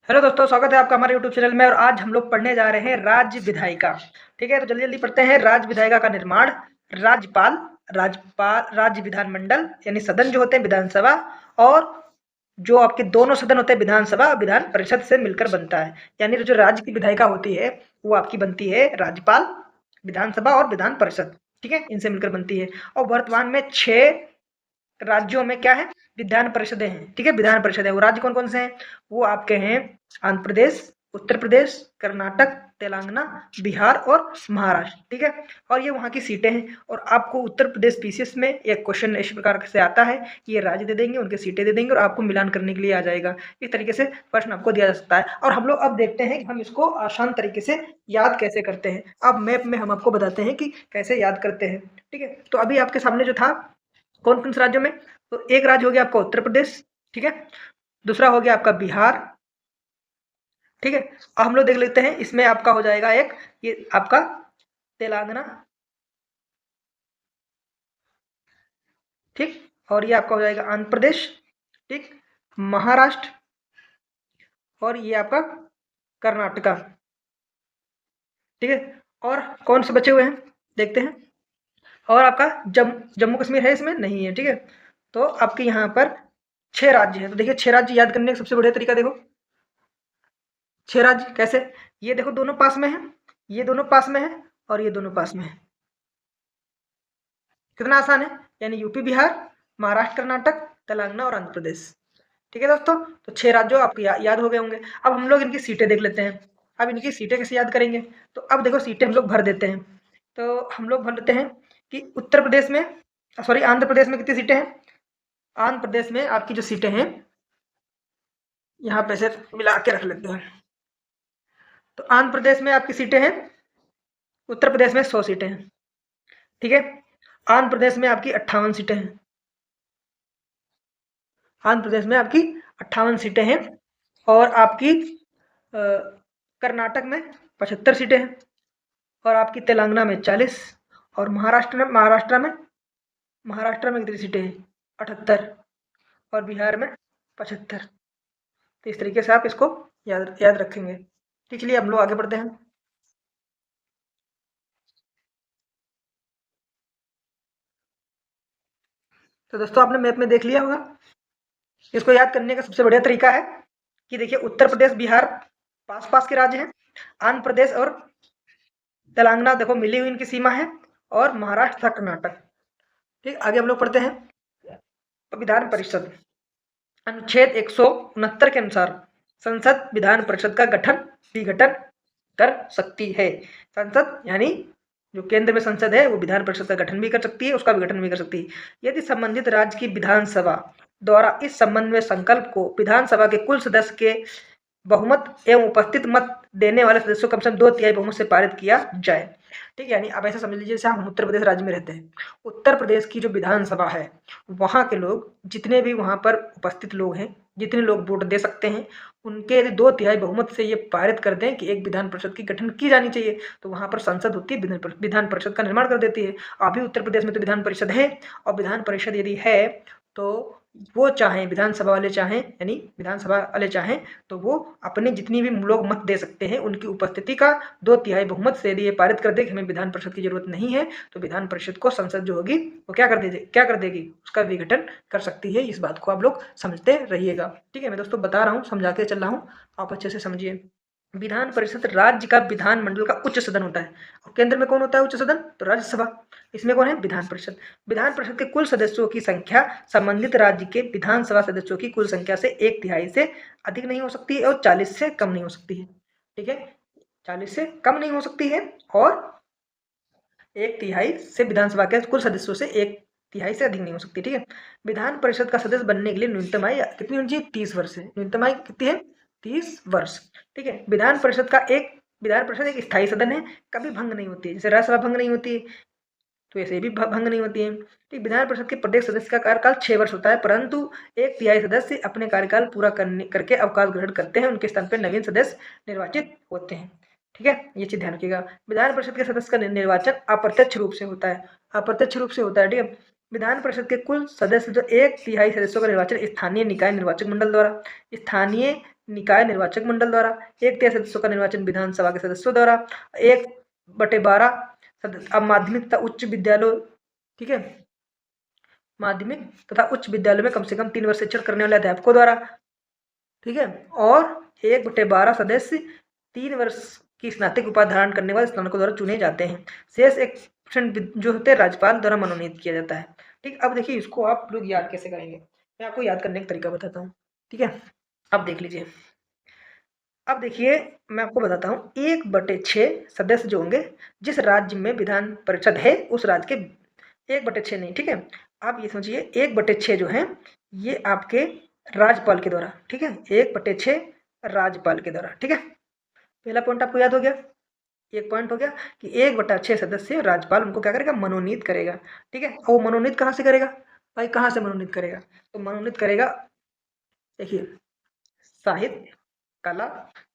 Hello दोस्तों, स्वागत है आपका हमारे यूट्यूब चैनल में। और आज हम लोग पढ़ने जा रहे हैं राज्य विधायिका। ठीक है, तो जल्दी जल्दी पढ़ते हैं। राज्य विधायिका का निर्माण। राज्यपाल, राज्य विधानमंडल यानी सदन जो होते हैं विधानसभा, और जो आपके दोनों सदन होते हैं विधानसभा और विधान परिषद से मिलकर बनता है। यानी जो राज्य की विधायिका होती है वो आपकी बनती है राज्यपाल, विधानसभा और विधान परिषद। ठीक है, इनसे मिलकर बनती है। और वर्तमान में 6 राज्यों में क्या है, विधान परिषदें हैं। ठीक है, विधान परिषद है। वो राज्य कौन कौन से हैं? वो आपके हैं आंध्र प्रदेश, उत्तर प्रदेश, कर्नाटक, तेलंगाना, बिहार और महाराष्ट्र। ठीक है, और ये वहाँ की सीटें हैं। और आपको उत्तर प्रदेश पीसीएस में एक क्वेश्चन इस प्रकार से आता है कि ये राज्य दे देंगे, उनके सीटें दे देंगे और आपको मिलान करने के लिए आ जाएगा। इस तरीके से प्रश्न आपको दिया जा सकता है। और हम लोग अब देखते हैं कि हम इसको आसान तरीके से याद कैसे करते हैं। अब मैप में हम आपको बताते हैं कि कैसे याद करते हैं। ठीक है, तो अभी आपके सामने जो था कौन कौन से राज्यों में, तो एक राज्य हो गया आपका उत्तर प्रदेश। ठीक है, दूसरा हो गया आपका बिहार। ठीक है, अब हम लोग देख लेते हैं, इसमें आपका हो जाएगा एक, ये आपका तेलंगाना। ठीक, और ये आपका हो जाएगा आंध्र प्रदेश। ठीक, महाराष्ट्र, और ये आपका कर्नाटका। ठीक है, और कौन से बचे हुए हैं देखते हैं। और आपका जम्मू कश्मीर है इसमें नहीं है। ठीक है, तो आपके यहाँ पर 6 राज्य हैं। तो देखिए, 6 राज्य याद करने का सबसे बढ़िया तरीका देखो। 6 राज्य कैसे, ये देखो दोनों पास में है, ये दोनों पास में है, और ये दोनों पास में है। कितना आसान है। यानी यूपी, बिहार, महाराष्ट्र, कर्नाटक, तेलंगाना और आंध्र प्रदेश। ठीक है दोस्तों, तो 6 राज्यों आपको याद हो गए होंगे। अब हम लोग इनकी सीटें देख लेते हैं। अब इनकी सीटें कैसे याद करेंगे, तो अब देखो सीटें हम लोग भर देते हैं। तो हम लोग भर लेते हैं कि उत्तर प्रदेश में, सॉरी आंध्र प्रदेश में कितनी सीटें हैं। आंध्र प्रदेश में आपकी जो सीटें हैं, यहाँ पे से मिला के रख लेते हैं। तो आंध्र प्रदेश में आपकी सीटें हैं, उत्तर प्रदेश में 100 सीटें हैं। ठीक है, आंध्र प्रदेश में आपकी 58 सीटें हैं। आंध्र प्रदेश में आपकी 58 सीटें हैं। और आपकी कर्नाटक में 75 सीटें हैं। और आपकी तेलंगाना में 40। और महाराष्ट्र में कितनी सीटें हैं, 78। और बिहार में 75। तो इस तरीके से आप इसको याद याद रखेंगे। ठीक, चलिए हम लोग आगे बढ़ते हैं। तो दोस्तों, आपने मैप में देख लिया होगा। इसको याद करने का सबसे बढ़िया तरीका है कि देखिए, उत्तर प्रदेश, बिहार पास पास के राज्य हैं। आंध्र प्रदेश और तेलंगाना देखो मिली हुई इनकी सीमा है। और महाराष्ट्र तथा कर्नाटक। ठीक, आगे हम लोग पढ़ते हैं। विधान परिषद, अनुच्छेद 169 के अनुसार संसद विधान परिषद का गठन विघटन कर सकती है। संसद यानी जो केंद्र में संसद है वो विधान परिषद का गठन भी कर सकती है, उसका विघटन भी कर सकती है, यदि संबंधित राज्य की विधानसभा द्वारा इस संबंध में संकल्प को विधानसभा के कुल सदस्य के बहुमत एवं उपस्थित मत देने वाले सदस्यों कम से कम 2/3 बहुमत से पारित किया जाए। ठीक है, यानी आप ऐसा समझ लीजिए, जैसे हम उत्तर प्रदेश राज्य में रहते हैं। उत्तर प्रदेश की जो विधानसभा है, वहाँ के लोग जितने भी वहाँ पर उपस्थित लोग हैं, जितने लोग वोट दे सकते हैं, उनके यदि 2/3 बहुमत से ये पारित कर दें कि एक विधान परिषद की गठन की जानी चाहिए, तो वहाँ पर संसद होती है, विधान परिषद का निर्माण कर देती है। अभी उत्तर प्रदेश में तो विधान परिषद है। और विधान परिषद यदि है तो वो चाहें, विधानसभा वाले चाहें, यानी विधानसभा वाले चाहें तो वो अपने जितनी भी लोग मत दे सकते हैं, उनकी उपस्थिति का 2/3 बहुमत से यदि ये पारित कर दे कि हमें विधान परिषद की जरूरत नहीं है, तो विधान परिषद को संसद जो होगी वो क्या कर देगी, उसका विघटन कर सकती है। इस बात को आप लोग समझते रहिएगा। ठीक है, मैं दोस्तों बता रहा हूँ, समझा के चल रहा हूँ, आप अच्छे से समझिए। विधान परिषद राज्य का विधानमंडल का उच्च सदन होता है। और केंद्र में कौन होता है उच्च सदन, तो राज्यसभा। इसमें कौन है, विधान परिषद। विधान परिषद के कुल सदस्यों की संख्या संबंधित राज्य के विधानसभा सदस्यों की कुल संख्या से 1/3 से अधिक नहीं हो सकती है और 40 से कम नहीं हो सकती है। ठीक है, 40 से कम नहीं हो सकती है और 1/3 से विधानसभा के कुल सदस्यों से 1/3 से अधिक नहीं हो सकती। ठीक है, विधान परिषद का सदस्य बनने के लिए न्यूनतम आयु कितनी होनी चाहिए, 30 वर्ष है। न्यूनतम आयु कितनी है, 30 वर्ष। ठीक है, विधान परिषद एक स्थायी सदन है, कभी भंग नहीं होती है। जैसे राज्यसभा भंग नहीं होती है, तो ऐसे भी भंग नहीं होती है। ठीक, विधान परिषद के प्रत्येक सदस्य का कार्यकाल 6 वर्ष होता है, परंतु 1/3 सदस्य अपने कार्यकाल पूरा करके अवकाश ग्रहण करते हैं, उनके स्थान पर नवीन सदस्य निर्वाचित होते हैं। ठीक है, ये चीज ध्यान रखिएगा। विधान परिषद के सदस्य का निर्वाचन अप्रत्यक्ष रूप से होता है। अप्रत्यक्ष रूप से होता है। ठीक है, विधान परिषद के कुल सदस्य जो 1/3 सदस्यों का निर्वाचन स्थानीय निकाय निर्वाचक मंडल द्वारा, स्थानीय निकाय निर्वाचक मंडल द्वारा, 1/3 सदस्यों का निर्वाचन विधानसभा के सदस्यों द्वारा, 1/12 अब माध्यमिक तथा उच्च विद्यालयों, ठीक है, माध्यमिक तथा उच्च विद्यालय में कम से कम 3 वर्ष शिक्षण करने वाले अध्यापकों द्वारा, ठीक है, और 1/12 सदस्य 3 वर्ष की स्नातक उपाधि धारण करने वाले स्नातकों द्वारा चुने जाते हैं। शेष 1% जो होते हैं राज्यपाल द्वारा मनोनीत किया जाता है। ठीक, अब देखिए इसको आप लोग याद कैसे करेंगे, मैं आपको याद करने का तरीका बताता हूँ। ठीक है, अब देख लीजिए, अब देखिए मैं आपको बताता हूँ, 1/6 सदस्य जो होंगे जिस राज्य में विधान परिषद है उस राज्य के 1/6 नहीं, ठीक है, आप ये समझिए 1/6 जो है ये आपके राज्यपाल के द्वारा, ठीक है, 1/6 राज्यपाल के द्वारा, ठीक है, पहला पॉइंट आपको याद हो गया। एक पॉइंट हो गया कि 1/6 सदस्य राज्यपाल उनको क्या करेगा, मनोनीत करेगा, ठीक है, और वो मनोनीत कहाँ से करेगा भाई, कहाँ से मनोनीत करेगा, तो मनोनीत करेगा, देखिए साहित्य, कला,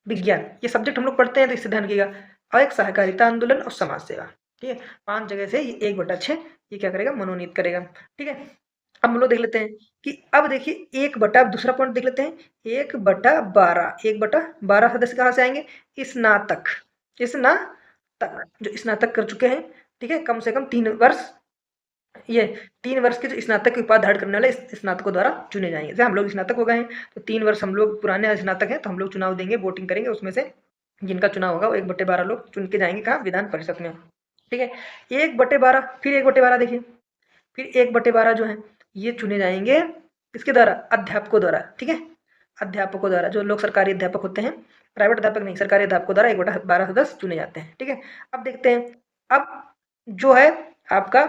विज्ञान, ये सब्जेक्ट हम लोग पढ़ते हैं तो इससे ध्यान रखिएगा, और एक सहकारिता आंदोलन और समाज सेवा, ठीक है, 5 जगह से ये 1/6 ये क्या करेगा, मनोनीत करेगा, ठीक है। अब हम लोग देख लेते हैं कि अब देखिए दूसरा पॉइंट देख लेते हैं, 1/12 सदस्य कहाँ से आएंगे, स्नातक, स्नातक जो स्नातक कर चुके हैं, ठीक है, कम से कम 3 वर्ष, ये 3 वर्ष के जो स्नातक की उपाधि धारण करने वाले स्नातकों द्वारा चुने जाएंगे। जैसे हम लोग स्नातक हो गए हैं तो 3 वर्ष हम लोग पुराने स्नातक हैं तो हम लोग चुनाव देंगे, वोटिंग करेंगे, उसमें से जिनका चुनाव होगा वो 1/12 लोग चुन के जाएंगे कहाँ, विधान परिषद में, ठीक है। 1/12 फिर 1/12 देखिए, फिर 1/12 जो है ये चुने जाएंगे किसके द्वारा, अध्यापकों द्वारा, ठीक है, अध्यापकों द्वारा, जो लोग सरकारी अध्यापक होते हैं, प्राइवेट अध्यापक नहीं, सरकारी अध्यापकों द्वारा 1/12 सदस्य चुने जाते हैं, ठीक है। अब देखते हैं, अब जो है आपका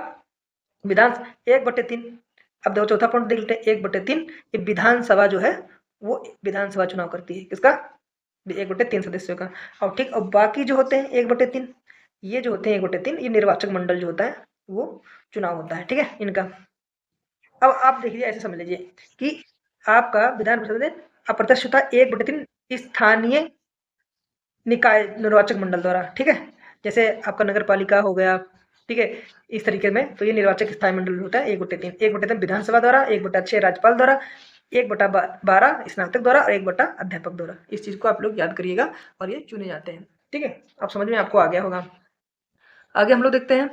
विधान 1/3, अब देखो चौथा पॉइंट देख लेते हैं, 1/3 ये विधानसभा जो है वो विधानसभा चुनाव करती है, किसका, 1/3 सदस्यों का, और ठीक, और बाकी जो होते हैं 1/3 ये जो होते हैं 1/3 ये निर्वाचक मंडल जो होता है वो चुनाव होता है, ठीक है, इनका। अब आप देखिए ऐसे समझ लीजिए कि आपका विधान परिषद में अप्रत्यक्ष होता है 1/3 स्थानीय निकाय निर्वाचक मंडल द्वारा, ठीक है, जैसे आपका नगर पालिका हो गया, ठीक है, इस तरीके में, तो ये निर्वाचक स्थायी मंडल होता है 1/3 विधानसभा द्वारा, 1/6 राज्यपाल द्वारा, 1/12 स्नातक द्वारा और 1 अध्यापक द्वारा। इस चीज को आप लोग याद करिएगा और ये चुने जाते हैं, ठीक है, आप समझ में आपको आ गया होगा। आगे हम लोग देखते हैं,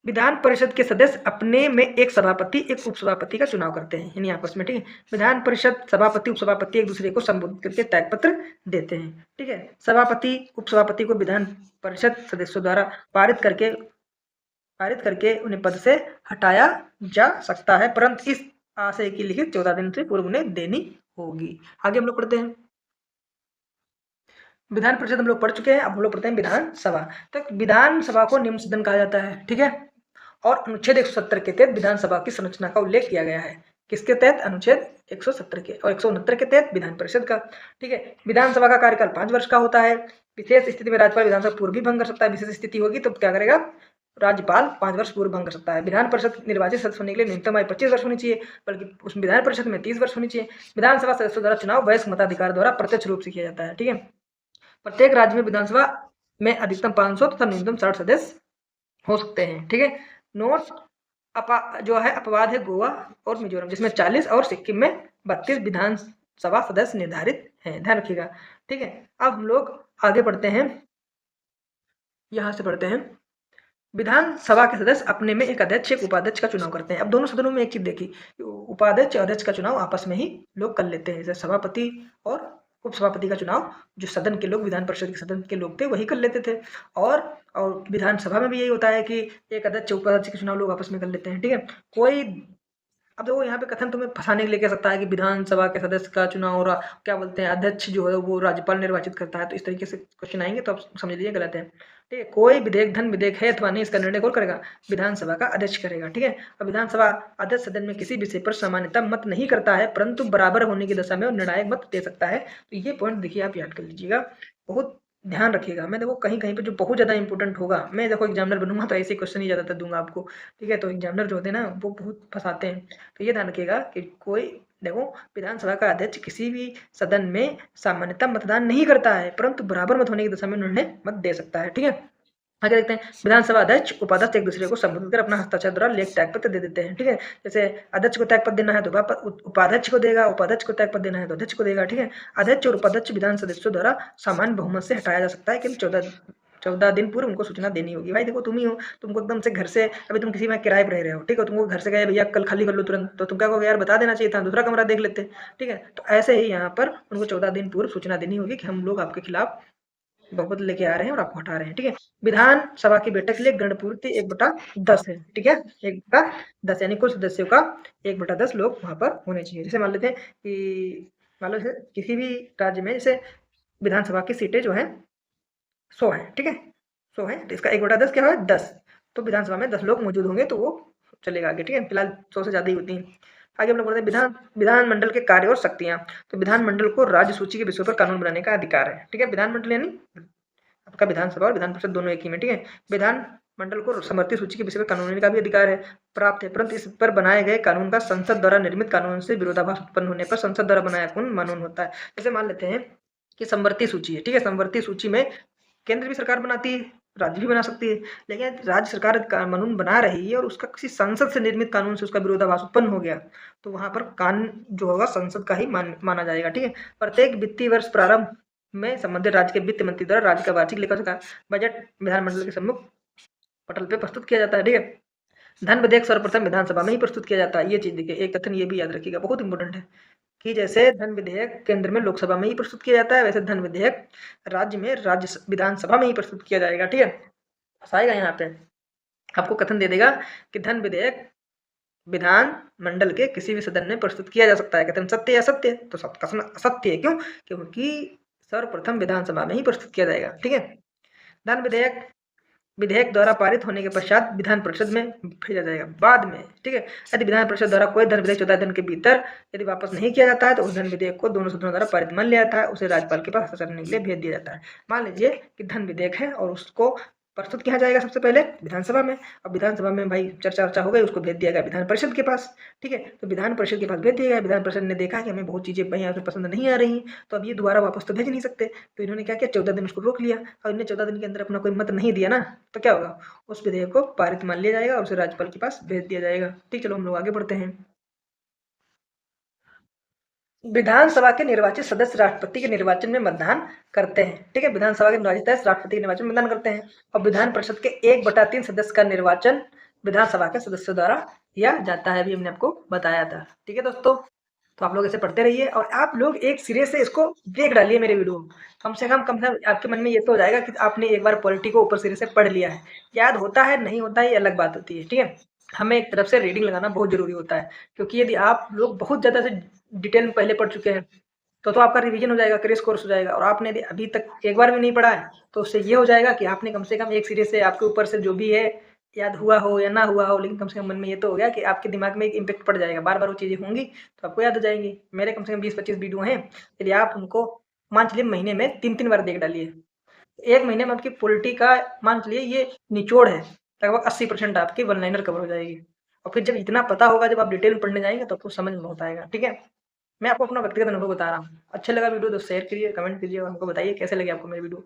विधान परिषद के सदस्य अपने में एक सभापति एक उपसभापति का चुनाव करते हैं, यानी आपस में, ठीक है, विधान परिषद सभापति उपसभापति एक दूसरे को संबोधित करके त्यागपत्र देते हैं, ठीक है, सभापति उपसभापति को विधान परिषद सदस्यों द्वारा पारित करके उन्हें पद से हटाया जा सकता है, परंतु इस आशय की लिखित 14 दिन से पूर्व उन्हें देनी होगी। आगे हम लोग पढ़ते हैं, विधान परिषद हम लोग पढ़ चुके हैं, अब हम लोग पढ़ते हैं विधानसभा। तो विधानसभा को निम्न सदन कहा जाता है, ठीक है, और अनुच्छेद 170 के तहत विधानसभा की संरचना का उल्लेख किया गया है, किसके तहत, अनुच्छेद 170 के, और 169 के तहत विधान परिषद का, ठीक है। विधानसभा का कार्यकाल 5 वर्ष का होता है, विशेष स्थिति में राज्यपाल विधानसभा पूर्व भी भंग कर सकता है, विशेष स्थिति होगी तो क्या करेगा, राज्यपाल 5 वर्ष पूर्व भंग कर सकता है। विधान परिषद निर्वाचित सदस्य होने के लिए न्यूनतम आयु 25 वर्ष होनी चाहिए, बल्कि उस विधान परिषद में 30 वर्ष होनी चाहिए। विधानसभा सदस्यों द्वारा चुनाव वयस्क मताधिकार द्वारा प्रत्यक्ष रूप से किया जाता है, ठीक है। प्रत्येक राज्य में विधानसभा में अधिकतम 500 तथा न्यूनतम 60 सदस्य हो सकते हैं, ठीक है। नोट जो है अपवाद है गोवा और मिजोरम, जिसमें 40 और सिक्किम में 32 विधानसभा सदस्य निर्धारित हैं, ध्यान रखिएगा, ठीक है। अब हम लोग आगे पढ़ते हैं, यहां से पढ़ते हैं, विधानसभा के सदस्य अपने में एक अध्यक्ष एक उपाध्यक्ष का चुनाव करते हैं। अब दोनों सदनों में एक चीज देखी, उपाध्यक्ष और अध्यक्ष का चुनाव आपस में ही लोग कर लेते हैं, जैसे सभापति और उपसभापति का चुनाव जो सदन के लोग, विधान परिषद के सदन के लोग थे वही कर लेते थे, और विधानसभा में भी यही होता है कि एक अध्यक्ष उपाध्यक्ष का चुनाव लोग आपस में कर लेते हैं, ठीक है। कोई अब देखो यहाँ पे कथन तुम्हें फंसाने के लिए कह सकता है कि विधानसभा के सदस्य का चुनाव और क्या बोलते हैं अध्यक्ष जो है वो राज्यपाल निर्वाचित करता है, तो इस तरीके से क्वेश्चन आएंगे तो आप समझ लीजिए गलत है, ठीक है। कोई विधेयक धन विधेयक है अथवा नहीं इसका निर्णय कौन करेगा, विधानसभा का अध्यक्ष करेगा, ठीक है। और विधानसभा अध्यक्ष सदन में किसी विषय पर सामान्यतः मत नहीं करता है, परंतु बराबर होने की दशा में वो निर्णायक मत दे सकता है। तो ये पॉइंट देखिए आप याद कर लीजिएगा, बहुत ध्यान रखिएगा। मैं देखो कहीं कहीं पे जो बहुत ज़्यादा इंपॉर्टेंट होगा, मैं देखो एग्जामिनर बनूंगा तो ऐसे क्वेश्चन ही ज़्यादातर दूंगा आपको, ठीक है। तो एग्जामिनर जो होते हैं ना वो बहुत फंसाते हैं, तो ये ध्यान रखिएगा कि कोई देखो विधानसभा का अध्यक्ष किसी भी सदन में सामान्यतः मतदान नहीं करता है, परंतु बराबर मत होने की दशा में निर्णय मत दे सकता है, ठीक है। आगे देखते हैं, विधानसभा अध्यक्ष उपाध्यक्ष एक दूसरे को संबोधित कर अपना हस्ताक्षर द्वारा लेख त्यागपत्र दे देते हैं। ठीक है, जैसे अध्यक्ष को त्यागपत्र देना है तो उपाध्यक्ष को देगा, उपाध्यक्ष को त्यागपत्र देना है तो अध्यक्ष को देगा। ठीक है, अध्यक्ष और उपाध्यक्ष विधान सदस्यों द्वारा सामान्य बहुमत से हटाया जा सकता है, केवल 14 दिन पूर्व उनको सूचना देनी होगी। भाई देखो, तुम ही हो, तुमको एकदम से घर से, अभी तुम किसी में किराए पर रह रहे हो, ठीक है, तुमको घर से गए भैया कल खाली कर लो तुरंत, तो तुम क्या कहोगे, यार बता देना चाहिए था, दूसरा कमरा देख लेते। ठीक है, तो ऐसे ही यहाँ पर उनको 14 दिन पूर्व सूचना देनी होगी कि हम लोग आपके खिलाफ बहुमत लेके आ रहे हैं और आपको हटा रहे हैं। ठीक है, विधानसभा की बैठक के लिए गणपूर्ति 1/10 है। ठीक है, 1/10 यानी कुल सदस्यों का 1/10 लोग वहां पर होने चाहिए। जैसे मान लेते हैं कि मान लो किसी भी राज्य में जैसे विधानसभा की सीटें जो है 100 है। ठीक है, 100 है तो इसका 1/10 क्या है, 10। तो विधानसभा में 10 लोग मौजूद होंगे तो वो चलेगा आगे। ठीक है, फिलहाल 100 से ज्यादा ही होती है। आगे हम लोग बोलते हैं विधानमंडल के कार्य और शक्तियां। तो विधानमंडल को राज्य सूची के विषयों पर कानून बनाने का अधिकार है। ठीक है, विधानमंडल यानी आपका विधानसभा और विधान परिषद दोनों एक ही में। ठीक है, विधानमंडल को समवर्ती सूची के विषय पर कानून बनाने का भी अधिकार है, प्राप्त है, परंतु इस पर बनाए गए कानून का संसद द्वारा निर्मित कानून से विरोधाभास उत्पन्न होने पर संसद द्वारा बनाया कानून होता है। जैसे मान लेते हैं कि समवर्ती सूची है। ठीक है, समवर्ती सूची में केंद्र भी सरकार बनाती है, राज्य भी बना सकती है, लेकिन राज्य सरकार कानून बना रही है और उसका किसी संसद से निर्मित कानून से उसका विरोधाभास उत्पन्न हो गया, तो वहां पर कानून जो होगा संसद का ही माना जाएगा। ठीक है, प्रत्येक वित्तीय वर्ष प्रारंभ में संबंधित राज्य के वित्त मंत्री द्वारा राज्य का वार्षिक लेखा जोखा बजट विधानमंडल के सम्मुख पटल पे प्रस्तुत किया जाता है। ठीक है, धन विधेयक सर्वप्रथम विधानसभा में ही प्रस्तुत किया जाता है। ये चीज देखिए, एक कथन ये भी याद रखिएगा, बहुत इंपॉर्टेंट है कि जैसे धन विधेयक केंद्र में लोकसभा में ही प्रस्तुत किया जाता है, वैसे धन विधेयक राज्य में राज्य विधानसभा में ही प्रस्तुत किया जाएगा। ठीक है, फंसाएगा यहाँ पे, आपको कथन दे देगा कि धन विधेयक विधान मंडल के किसी भी सदन में प्रस्तुत किया जा सकता है। कथन सत्य या असत्य, तो कथन असत्य है। क्यों? क्योंकि सर्वप्रथम विधानसभा में ही प्रस्तुत किया जाएगा। ठीक है, धन विधेयक द्वारा पारित होने के पश्चात विधान परिषद में भेजा जाएगा बाद में। ठीक है, यदि विधान परिषद द्वारा कोई धन विधेयक 14 दिन के भीतर यदि वापस नहीं किया जाता है तो उस धन विधेयक को दोनों सदनों द्वारा पारित मान लिया जाता है, उसे राज्यपाल के पास हस्ताक्षर करने के लिए भेज दिया जाता है। मान लीजिए कि धन विधेयक है और उसको प्रस्तुत किया जाएगा सबसे पहले विधानसभा में। अब विधानसभा में भाई चर्चा हो गई, उसको भेज दिया गया विधान परिषद के पास। ठीक है, तो विधान परिषद के पास भेज दिया गया, विधान परिषद ने देखा कि हमें बहुत चीजें भाई यहाँ पे पसंद नहीं आ रही, तो अब ये दोबारा वापस तो भेज नहीं सकते, तो इन्होंने क्या किया, 14 दिन उसको रोक लिया। और इन्हें 14 दिन के अंदर अपना कोई मत नहीं दिया ना, तो क्या होगा, उस विधेयक को पारित मान लिया जाएगा और उसे राज्यपाल के पास भेज दिया जाएगा। ठीक, चलो हम लोग आगे बढ़ते हैं। विधानसभा के निर्वाचित सदस्य राष्ट्रपति के निर्वाचन में मतदान करते हैं। ठीक है, विधानसभा के निर्वाचित सदस्य राष्ट्रपति के निर्वाचन में मतदान करते हैं और विधान परिषद के 1/3 सदस्य का निर्वाचन विधानसभा के सदस्यों द्वारा किया जाता है, अभी हमने आपको बताया था। ठीक है दोस्तों, तो आप लोग इसे पढ़ते रहिए और आप लोग एक सिरे से इसको देख डालिए मेरे वीडियो। कम से कम आपके मन में ये तो हो जाएगा कि आपने एक बार पॉलिटी को ऊपर सिरे से पढ़ लिया है। याद होता है नहीं होता है ये अलग बात होती है। ठीक है, हमें एक तरफ से रीडिंग लगाना बहुत जरूरी होता है, क्योंकि यदि आप लोग बहुत ज्यादा से डिटेल में पहले पढ़ चुके हैं तो आपका रिवीजन हो जाएगा, क्रैश कोर्स हो जाएगा। और आपने यदि अभी तक एक बार भी नहीं पढ़ा है तो उससे ये हो जाएगा कि आपने कम से कम एक सिरे से आपके ऊपर से जो भी है याद हुआ हो या ना हुआ हो, लेकिन कम से कम मन में ये तो हो गया कि आपके दिमाग में एक इम्पैक्ट पड़ जाएगा। बार बार वो चीज़ें होंगी तो आपको याद हो जाएंगी। मेरे कम से कम 20-25 वीडियो हैं, यदि आप उनको मान चलिए महीने में 3-3 बार देख डालिए, एक महीने में आपकी पॉलिटी का मान चलिए ये निचोड़ है, लगभग 80% आपकी वन लाइनर कवर हो जाएगी। और फिर जब इतना पता होगा, जब आप डिटेल में पढ़ने जाएंगे तो आपको समझ में बहुत आएगा। ठीक है, मैं आपको अपना व्यक्तिगत अनुभव बता रहा हूँ। अच्छा लगा वीडियो तो शेयर करिए, कमेंट कीजिए और हमको बताइए कैसे लगे आपको मेरी वीडियो।